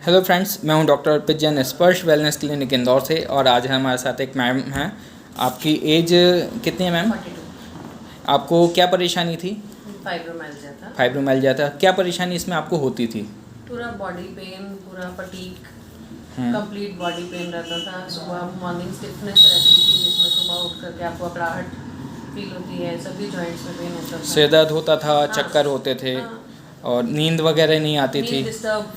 Hello friends, मैं हूं doctor अर्पित जैन, स्पर्श वेलनेस क्लिनिक इंदौर से। और आज हमारे साथ एक मैम हैं। आपकी एज कितनी है मैम? 42। आपको क्या परेशानी थी? फाइब्रोमाइल्जिया था। फाइब्रोमाइल्जिया था। क्या परेशानी इसमें आपको होती थी? पूरा बॉडी पेन, पूरा फटीक, हम्म, कंप्लीट बॉडी पेन रहता था। सुबह मॉर्निंग स्टिफनेस रहती थी, जिसमें सुबह उठ करके आपको अकड़ाहट फील होती है, सभी जॉइंट्स में पेन होता था। सिर दर्द होता था, हाँ, चक्कर होते थे हाँ, और नींद वगैरह नहीं आती थी? नींद डिस्टर्ब,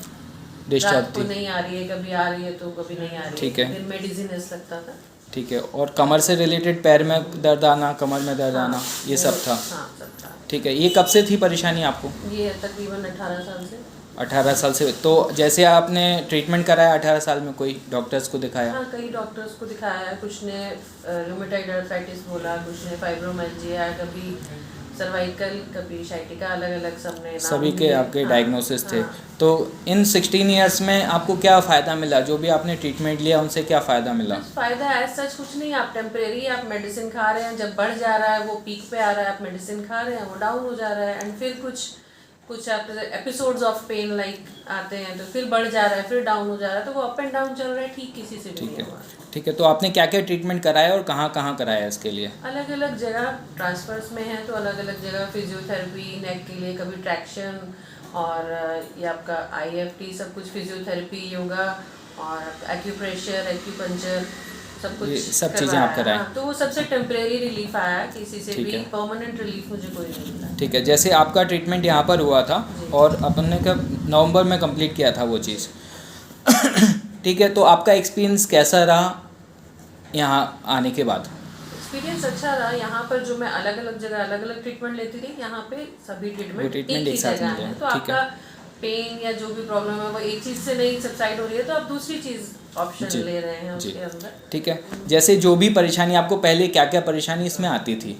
डिस्टर्ब रात को थी। नहीं आ रही है, कभी आ रही है तो कभी नहीं आ रही ठीक है। है, दिन में डिजीनेस लगता था। ठीक है। और कमर से रिलेटेड, पैर में दर्द आना, कमर में दर्द हाँ, आना, ये सब था? हाँ, सब था। ठीक है। ये कब से थी परेशानी आपको? ये तकरीबन 18 साल से। 18 साल से। तो जैसे आपने ट्रीटमेंट कराया 18 साल में, कोई डॉक्टर्स को दिखाया? हाँ, कई डॉक्टर्स को दिखाया है। कुछ ने रूमेटॉइड आर्थराइटिस बोला, कुछ ने फाइब्रोमाइल्जिया, कभी सर्वाइकल, कभी साइटिका, अलग अलग सबने नाम सभी के दिए। आपके हाँ, डायग्नोसिस थे। हाँ। तो इन 16 ईयर्स में आपको क्या फ़ायदा मिला? जो भी आपने ट्रीटमेंट लिया उनसे क्या फ़ायदा मिला? बस फायदा है, सच कुछ नहीं। आप टेम्परेरी आप मेडिसिन खा रहे हैं, जब बढ़ जा रहा है वो पीक पे आ रहा है, आप मेडिसिन खा रहे हैं, वो डाउन हो जा रहा है, एंड फिर कुछ आपके एपिसोड्स ऑफ पेन लाइक आते हैं, तो फिर बढ़ जा रहा है, फिर डाउन हो जा रहा है, तो वो अप एंड डाउन चल रहा है। ठीक किसी से भी ठीक नहीं है, हुआ। ठीक है। तो आपने क्या क्या ट्रीटमेंट कराया और कहाँ कहाँ कराया इसके लिए? अलग अलग जगह ट्रांसफर्स में है, तो अलग अलग जगह फिजियोथेरेपी, नेक के लिए कभी ट्रैक्शन, और ये आपका IFT, सब कुछ फिजियोथेरेपी, योगा, और एक्यूप्रेशर, एक्यूपंक्चर, सब कुछ ये सब चीज़ें करवाया आप है। कराएं? हाँ, तो वो सबसे टेम्परेरी रिलीफ आया, किसी से ठीक भी है, परमानेंट रिलीफ मुझे कोई नहीं मिला। ठीक है। जैसे आपका ट्रीटमेंट यहाँ पर हुआ था जी। और अपन ने कब नवंबर में कंप्लीट किया था वो चीज़। ठीक है। तो आपका एक्सपीरियंस कैसा रहा यहाँ आने के बाद? एक्सपीरियंस अच्छा रहा। यहाँ पर जो मैं अलग अलग जगह अलग अलग ट्रीटमेंट लेती थी, यहाँ पे सभी वो ट्रीटमेंट ट्रीटमेंट एक ही एक साथ जगह मिले है, हैं? तो ठीक है, आपका पेन या जो भी प्रॉब्लम है वो एक चीज़ से नहीं सबसाइड हो रही है, तो आप दूसरी चीज़ ऑप्शन जी, ले रहे हैं जी। उसके अंदर। ठीक है। जैसे जो भी परेशानी आपको, पहले क्या क्या परेशानी इसमें आती थी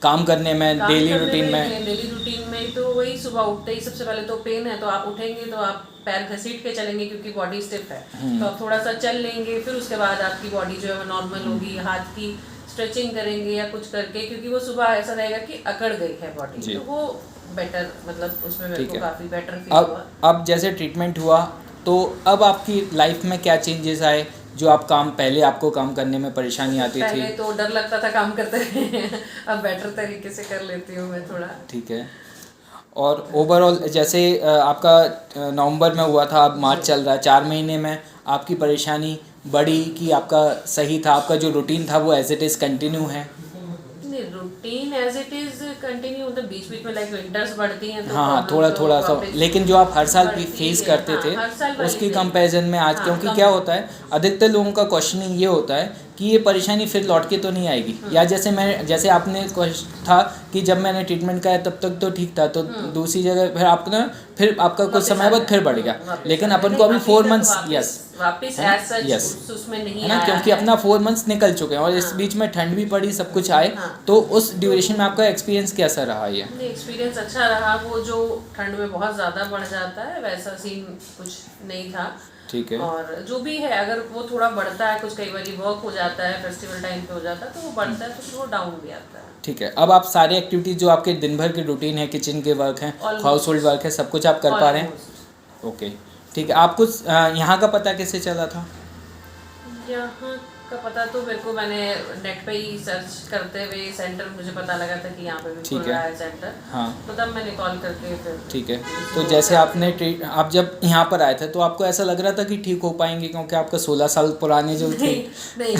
काम करने में, काम डेली करने रूटीन में? में, डेली रूटीन में तो वही सुबह उठते ही सबसे पहले तो पेन है, तो आप उठेंगे तो आप पैर घसीट के चलेंगे क्योंकि बॉडी स्टिफ है, तो आप थोड़ा सा चल लेंगे, फिर उसके बाद आपकी बॉडी जो है वो नॉर्मल होगी। हाथ की स्ट्रेचिंग करेंगे या कुछ करके, क्योंकि वो सुबह ऐसा रहेगा कि अकड़ गई है बॉडी, जी। तो वो बेटर, मतलब उसमें मेरे ठीक को है। काफ़ी बेटर फील हुआ। अब जैसे ट्रीटमेंट हुआ तो अब आपकी लाइफ में क्या चेंजेस आए? जो आप काम, पहले आपको काम करने में परेशानी आती थी? पहले तो डर लगता था काम करते हुए, अब बेटर तरीके से कर लेती हूँ मैं थोड़ा। ठीक है। और ओवरऑल जैसे आपका नवंबर में हुआ था, अब मार्च चल रहा है, 4 महीने में आपकी परेशानी बढ़ी कि आपका सही था? आपका जो रूटीन था वो एज इट इज़ कंटिन्यू है? नहीं, routine as it is continue, मतलब बीच बीच में लाइक विंटर्स बढ़ती हैं तो हाँ, problem थोड़ा तो थोड़ा सा। वापस लेकिन जो आप हर साल बढ़ती फेस है। करते हाँ, थे हर साल वाली उसकी नहीं। कंपैरिजन में आज, हाँ, क्योंकि कम क्या है। होता है, अधिकतर लोगों का क्वेश्चनिंग ये होता है कि ये परेशानी फिर लौट के तो नहीं आएगी, या जैसे आपने था कि जब मैंने ट्रीटमेंट कराया तब तक तो ठीक था, तो दूसरी जगह फिर आपका कुछ समय बाद फिर बढ़ गया। लेकिन अपन को अभी 4 मंथ्स, यस, वापस है ना? As such Yes. उसमें नहीं है ना, आया क्योंकि है। अपना 4 मंथ्स निकल चुके हैं और इस हाँ। बीच में ठंड भी पड़ी, सब कुछ आए। हाँ। तो उस ड्यूरेशन में आपका एक्सपीरियंस कैसा रहा ये? नहीं, एक्सपीरियंस अच्छा रहा। वो जो ठंड में बहुत ज़्यादा बढ़ जाता है वैसा सीन कुछ नहीं था। ठीक है, और जो भी है, अगर वो थोड़ा बढ़ता है, कुछ कई बार वर्क हो जाता है, फेस्टिवल टाइम पे हो जाता है, तो वो बढ़ता है, तो फिर वो डाउन भी आता है। ठीक है। अब आप सारे एक्टिविटीज जो आपके दिन भर की रूटीन है, किचन के वर्क हैं, Almost. हाउस होल्ड वर्क है, सब कुछ आप कर पा रहे हैं? Almost. ओके, ठीक है। आपको यहाँ का पता कैसे चला था? यहाँ का पता तो मेरे को, मैंने नेट पे ही सर्च करते हुए सेंटर मुझे पता लगा था कि यहाँ पे भी खुल ठीक है। रहा है सेंटर, हाँ, तो तब मैंने कॉल करके फिर। ठीक है। तो जैसे आप जब यहाँ पर आए थे तो आपको ऐसा लग रहा था कि ठीक हो पाएंगे, क्योंकि आपका 16 साल पुराने जो थे? नहीं,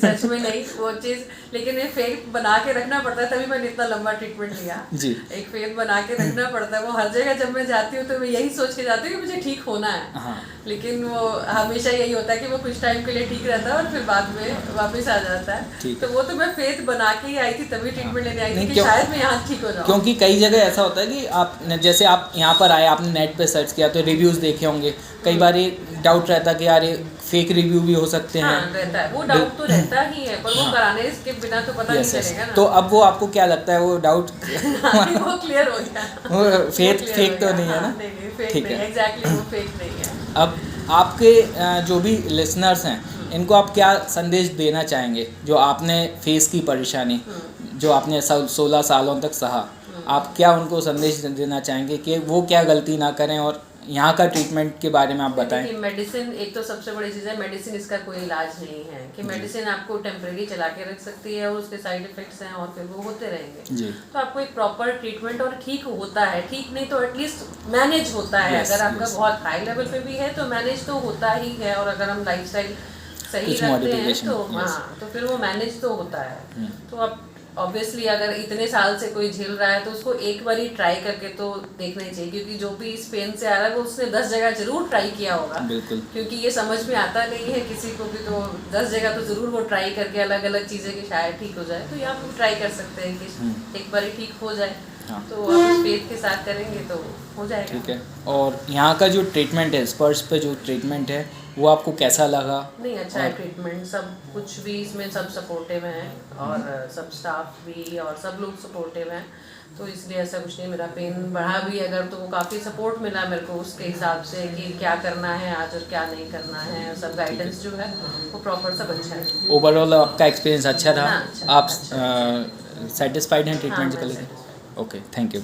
सच में नहीं वो चीज़, लेकिन ये फेथ बना के रखना पड़ता है, तभी मैंने इतना लंबा ट्रीटमेंट लिया जी। एक फेथ बना के रखना पड़ता है। वो हर जगह जब मैं जाती हूँ तो मैं यही सोच के जाती हूँ कि मुझे ठीक होना है। हाँ, लेकिन वो हमेशा यही होता है कि वो कुछ टाइम के लिए ठीक रहता है और फिर बाद में वापस आ जाता है। ठीक तो वो तो मैं फेथ बना के ही आई थी, तभी ट्रीटमेंट लेने आई नहीं, थी कि शायद मैं यहाँ ठीक हो जाऊँ। क्योंकि कई जगह ऐसा होता है कि आप जैसे आप यहाँ पर आए, आपने नेट पे सर्च किया तो रिव्यूज़ देखे होंगे, कई बार ये डाउट रहता है कि यार ये फेक रिव्यू भी हो सकते हैं। हाँ, रहता है, वो डाउट तो रहता ही है, पर वो कराने के बिना तो पता नहीं चलेगा ना। तो अब वो आपको क्या लगता है, वो डाउट वो क्लियर हो गया, वो फेक तो नहीं है ना? नहीं, फेक ठीक नहीं है। है, एग्जैक्टली वो फेक नहीं है। अब आपके जो भी लिसनर्स हैं, इनको आप क्या संदेश देना चाहेंगे? जो आपने फेस की परेशानी, जो आपने 16 सालों तक सहा, आप क्या उनको संदेश देना चाहेंगे कि वो क्या गलती ना करें और यहाँ का ट्रीटमेंट के बारे में आप बताएं। देखिए मेडिसिन एक तो सबसे बड़ी चीज़ है, मेडिसिन इसका कोई इलाज नहीं है कि मेडिसिन आपको टेम्परेरी चला के रख सकती है और उसके साइड इफेक्ट्स हैं और फिर वो होते रहेंगे जी। तो आपको एक प्रॉपर ट्रीटमेंट और ठीक होता है, ठीक नहीं तो एटलीस्ट मैनेज होता है। Yes, अगर आपका yes. बहुत हाई लेवल पे भी है तो मैनेज तो होता ही है, और अगर हम लाइफस्टाइल सही कुछ रखते हैं modification, तो yes. हाँ तो फिर वो मैनेज तो होता है। तो अब ऑब्वियसली अगर इतने साल से कोई झेल रहा है तो उसको एक बार ही ट्राई करके तो देखना ही चाहिए, क्योंकि जो भी इस पेन से आ रहा है वो उसने 10 जगह जरूर ट्राई किया होगा। बिल्कुल। क्योंकि ये समझ में आता नहीं है किसी को भी, तो 10 जगह तो जरूर वो ट्राई करके अलग अलग चीज़ें कि शायद ठीक हो जाए, तो ये आप ट्राई कर सकते हैं कि एक बार ही ठीक हो जाए। हाँ। तो आप फेथ के साथ करेंगे तो हो जाएगा। ठीक है। और यहाँ का जो ट्रीटमेंट है, स्पर्श पे जो ट्रीटमेंट है वो आपको कैसा लगा? नहीं अच्छा है ट्रीटमेंट, सब कुछ भी इसमें सब सपोर्टिव हैं और सब स्टाफ भी और सब लोग सपोर्टिव हैं, तो इसलिए ऐसा कुछ नहीं। मेरा पेन बढ़ा भी अगर तो वो काफ़ी सपोर्ट मिला मेरे को उसके हिसाब से कि क्या करना है आज और क्या नहीं करना है, सब गाइडेंस जो है वो प्रॉपर सब अच्छा है। ओवरऑल आपका एक्सपीरियंस अच्छा था? हाँ, अच्छा, आप अच्छा। सेटिस्फाइड हैं ट्रीटमेंट हाँ, के मैं लिए? Okay, thank you.